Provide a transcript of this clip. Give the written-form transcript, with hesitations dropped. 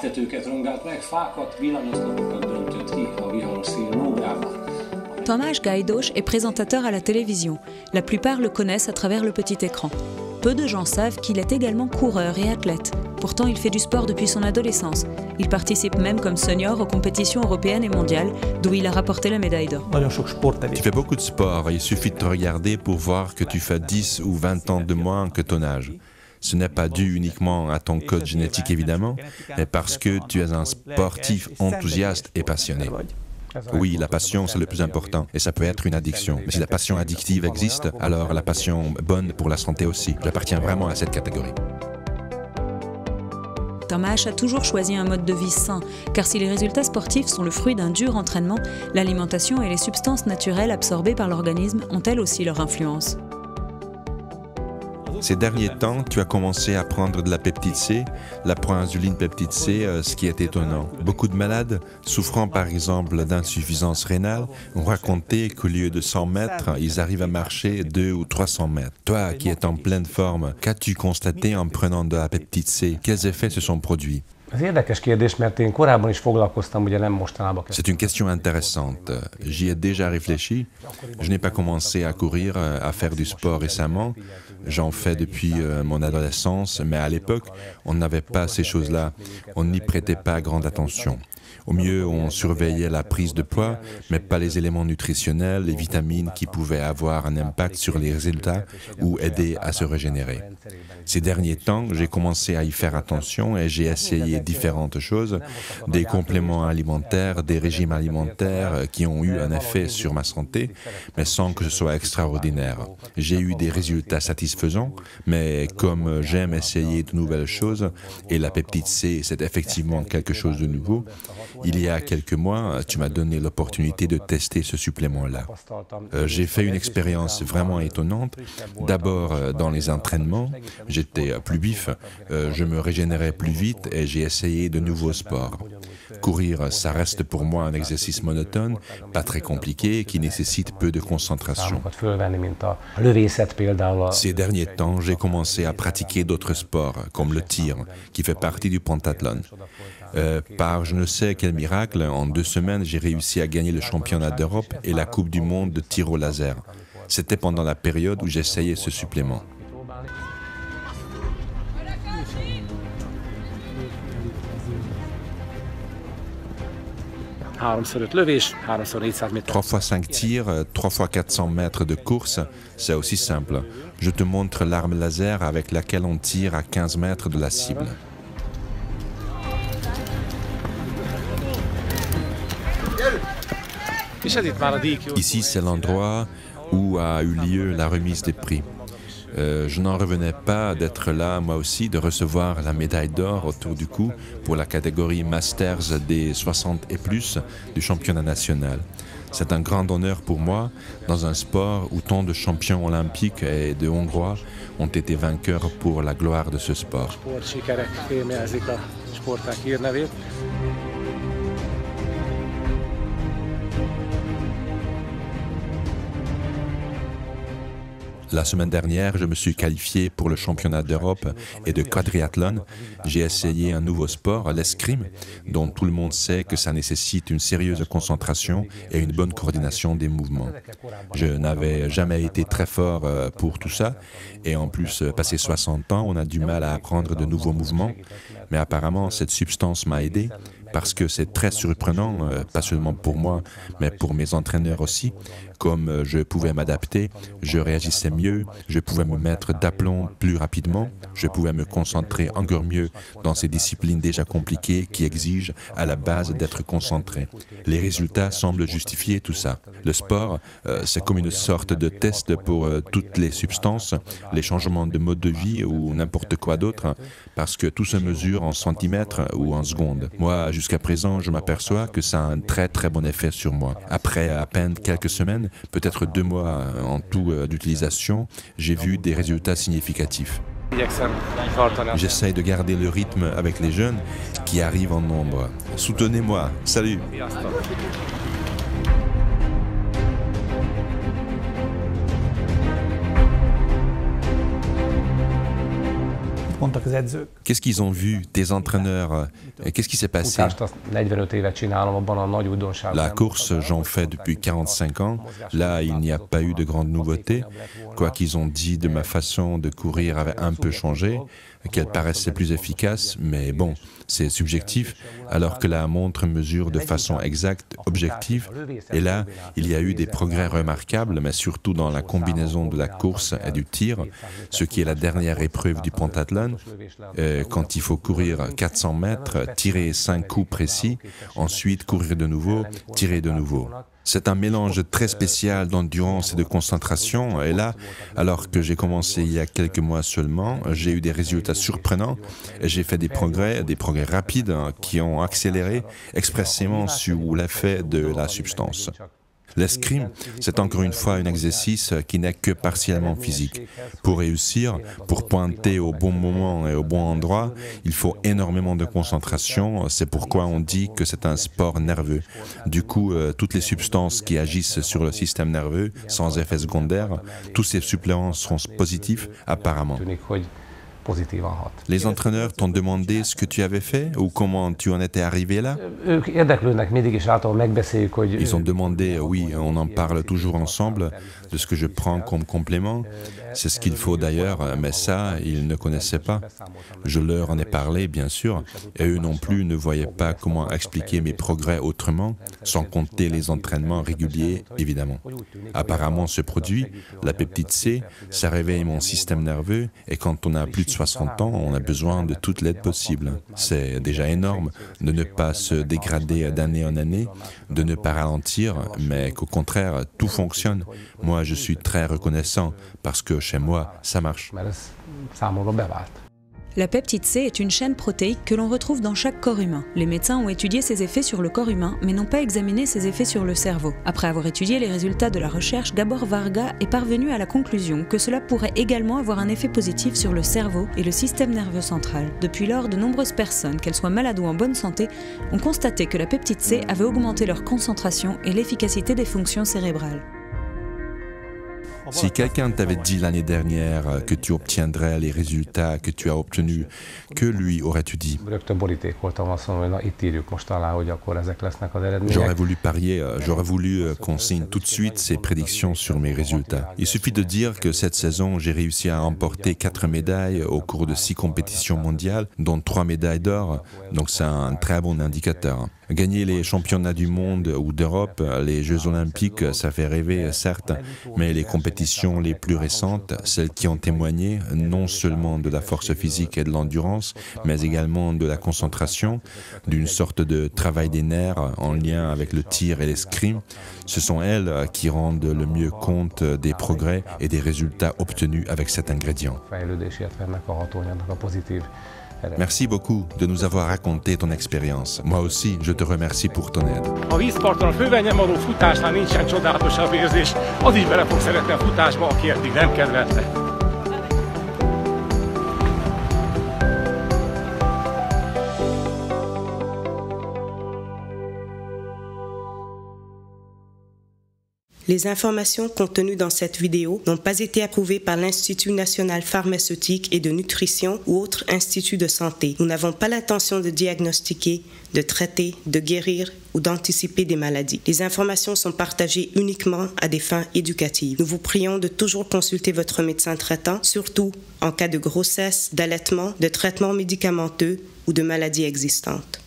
Háztetőket rongált meg, fákat, villanyoszlopokat döntött ki a viharos szél lógába. Tamás Gajdos est présentateur à la télévision. La plupart le connaissent à travers le petit écran. Peu de gens savent qu'il est également coureur et athlète. Pourtant, il fait du sport depuis son adolescence. Il participe même comme senior aux compétitions européennes et mondiales, d'où il a rapporté la médaille d'or. Tu fais beaucoup de sport, il suffit de te regarder pour voir que tu fais 10 ou 20 ans de moins que ton âge. Ce n'est pas dû uniquement à ton code génétique évidemment, mais parce que tu es un sportif enthousiaste et passionné. Oui, la passion, c'est le plus important, et ça peut être une addiction. Mais si la passion addictive existe, alors la passion bonne pour la santé aussi. J'appartiens vraiment à cette catégorie. Tamás a toujours choisi un mode de vie sain, car si les résultats sportifs sont le fruit d'un dur entraînement, l'alimentation et les substances naturelles absorbées par l'organisme ont elles aussi leur influence. Ces derniers temps, tu as commencé à prendre de la peptide C, la proinsuline peptide C, ce qui est étonnant. Beaucoup de malades, souffrant par exemple d'insuffisance rénale, ont raconté qu'au lieu de 100 mètres, ils arrivent à marcher 200 ou 300 mètres. Toi, qui es en pleine forme, qu'as-tu constaté en prenant de la peptide C? Quels effets se sont produits? C'est une question intéressante. J'y ai déjà réfléchi. Je n'ai pas commencé à courir, à faire du sport récemment. J'en fais depuis mon adolescence, mais à l'époque, on n'avait pas ces choses-là. On n'y prêtait pas grande attention. Au mieux, on surveillait la prise de poids, mais pas les éléments nutritionnels, les vitamines qui pouvaient avoir un impact sur les résultats ou aider à se régénérer. Ces derniers temps, j'ai commencé à y faire attention et j'ai essayé différentes choses, des compléments alimentaires, des régimes alimentaires qui ont eu un effet sur ma santé, mais sans que ce soit extraordinaire. J'ai eu des résultats satisfaisants, mais comme j'aime essayer de nouvelles choses, et la peptide C, c'est effectivement quelque chose de nouveau, il y a quelques mois, tu m'as donné l'opportunité de tester ce supplément-là. J'ai fait une expérience vraiment étonnante. D'abord, dans les entraînements, j'étais plus vif, je me régénérais plus vite et j'ai essayé de nouveaux sports. Courir, ça reste pour moi un exercice monotone, pas très compliqué, qui nécessite peu de concentration. Ces derniers temps, j'ai commencé à pratiquer d'autres sports, comme le tir, qui fait partie du pentathlon. Par je ne sais quel miracle, en 2 semaines, j'ai réussi à gagner le championnat d'Europe et la Coupe du monde de tir au laser. C'était pendant la période où j'essayais ce supplément. Trois fois 5 tirs, 3 fois 400 mètres de course, c'est aussi simple. Je te montre l'arme laser avec laquelle on tire à 15 mètres de la cible. Ici, c'est l'endroit où a eu lieu la remise des prix. Je n'en revenais pas d'être là, moi aussi, de recevoir la médaille d'or autour du cou pour la catégorie Masters des 60 et plus du championnat national. C'est un grand honneur pour moi, dans un sport où tant de champions olympiques et de Hongrois ont été vainqueurs pour la gloire de ce sport. La semaine dernière, je me suis qualifié pour le championnat d'Europe et de quadriathlon. J'ai essayé un nouveau sport, l'escrime, dont tout le monde sait que ça nécessite une sérieuse concentration et une bonne coordination des mouvements. Je n'avais jamais été très fort pour tout ça, et en plus, passé 60 ans, on a du mal à apprendre de nouveaux mouvements, mais apparemment, cette substance m'a aidé, parce que c'est très surprenant, pas seulement pour moi, mais pour mes entraîneurs aussi. Comme je pouvais m'adapter, je réagissais mieux, je pouvais me mettre d'aplomb plus rapidement, je pouvais me concentrer encore mieux dans ces disciplines déjà compliquées qui exigent à la base d'être concentré. Les résultats semblent justifier tout ça. Le sport, c'est comme une sorte de test pour toutes les substances, les changements de mode de vie ou n'importe quoi d'autre, parce que tout se mesure en centimètres ou en secondes. Moi, jusqu'à présent, je m'aperçois que ça a un très très bon effet sur moi. Après à peine quelques semaines, peut-être 2 mois en tout d'utilisation, j'ai vu des résultats significatifs. J'essaye de garder le rythme avec les jeunes qui arrivent en nombre. Soutenez-moi. Salut! Qu'est-ce qu'ils ont vu, tes entraîneurs? Qu'est-ce qui s'est passé? La course, j'en fais depuis 45 ans. Là, il n'y a pas eu de grandes nouveautés. Quoi qu'ils ont dit de ma façon de courir avait un peu changé, qu'elle paraissait plus efficace, mais bon, c'est subjectif, alors que la montre mesure de façon exacte, objective. Et là, il y a eu des progrès remarquables, mais surtout dans la combinaison de la course et du tir, ce qui est la dernière épreuve du pentathlon. Quand il faut courir 400 mètres, tirer 5 coups précis, ensuite courir de nouveau, tirer de nouveau. C'est un mélange très spécial d'endurance et de concentration. Et là, alors que j'ai commencé il y a quelques mois seulement, j'ai eu des résultats surprenants et j'ai fait des progrès rapides qui ont accéléré expressément sous l'effet de la substance. L'escrime, c'est encore une fois un exercice qui n'est que partiellement physique. Pour réussir, pour pointer au bon moment et au bon endroit, il faut énormément de concentration. C'est pourquoi on dit que c'est un sport nerveux. Du coup, toutes les substances qui agissent sur le système nerveux, sans effet secondaire, tous ces suppléments sont positifs apparemment. Les entraîneurs t'ont demandé ce que tu avais fait ou comment tu en étais arrivé là? Ils ont demandé, oui, on en parle toujours ensemble, de ce que je prends comme complément. C'est ce qu'il faut d'ailleurs, mais ça, ils ne connaissaient pas. Je leur en ai parlé, bien sûr, et eux non plus ne voyaient pas comment expliquer mes progrès autrement, sans compter les entraînements réguliers, évidemment. Apparemment, ce produit, la peptide C, ça réveille mon système nerveux, et quand on a plus de 60 ans, on a besoin de toute l'aide possible. C'est déjà énorme de ne pas se dégrader d'année en année, de ne pas ralentir, mais qu'au contraire, tout fonctionne. Moi, je suis très reconnaissant parce que chez moi, ça marche. La peptide C est une chaîne protéique que l'on retrouve dans chaque corps humain. Les médecins ont étudié ses effets sur le corps humain, mais n'ont pas examiné ses effets sur le cerveau. Après avoir étudié les résultats de la recherche, Gabor Varga est parvenu à la conclusion que cela pourrait également avoir un effet positif sur le cerveau et le système nerveux central. Depuis lors, de nombreuses personnes, qu'elles soient malades ou en bonne santé, ont constaté que la peptide C avait augmenté leur concentration et l'efficacité des fonctions cérébrales. Si quelqu'un t'avait dit l'année dernière que tu obtiendrais les résultats que tu as obtenus, que lui aurais-tu dit? J'aurais voulu parier, j'aurais voulu qu'on signe tout de suite ces prédictions sur mes résultats. Il suffit de dire que cette saison, j'ai réussi à remporter 4 médailles au cours de 6 compétitions mondiales, dont 3 médailles d'or, donc c'est un très bon indicateur. Gagner les championnats du monde ou d'Europe, les Jeux olympiques, ça fait rêver, certes, mais les compétitions les plus récentes, celles qui ont témoigné non seulement de la force physique et de l'endurance, mais également de la concentration, d'une sorte de travail des nerfs en lien avec le tir et l'escrime, ce sont elles qui rendent le mieux compte des progrès et des résultats obtenus avec cet ingrédient. Merci beaucoup de nous avoir raconté ton expérience. Moi aussi, je te remercie pour ton aide. A vízparton a fővenyen való futásnál nincsen csodálatosabb érzés. Az is bele fog szeretni a futásba, aki eddig nem kedvelte. Les informations contenues dans cette vidéo n'ont pas été approuvées par l'Institut national pharmaceutique et de nutrition ou autre institut de santé. Nous n'avons pas l'intention de diagnostiquer, de traiter, de guérir ou d'anticiper des maladies. Les informations sont partagées uniquement à des fins éducatives. Nous vous prions de toujours consulter votre médecin traitant, surtout en cas de grossesse, d'allaitement, de traitement médicamenteux ou de maladies existantes.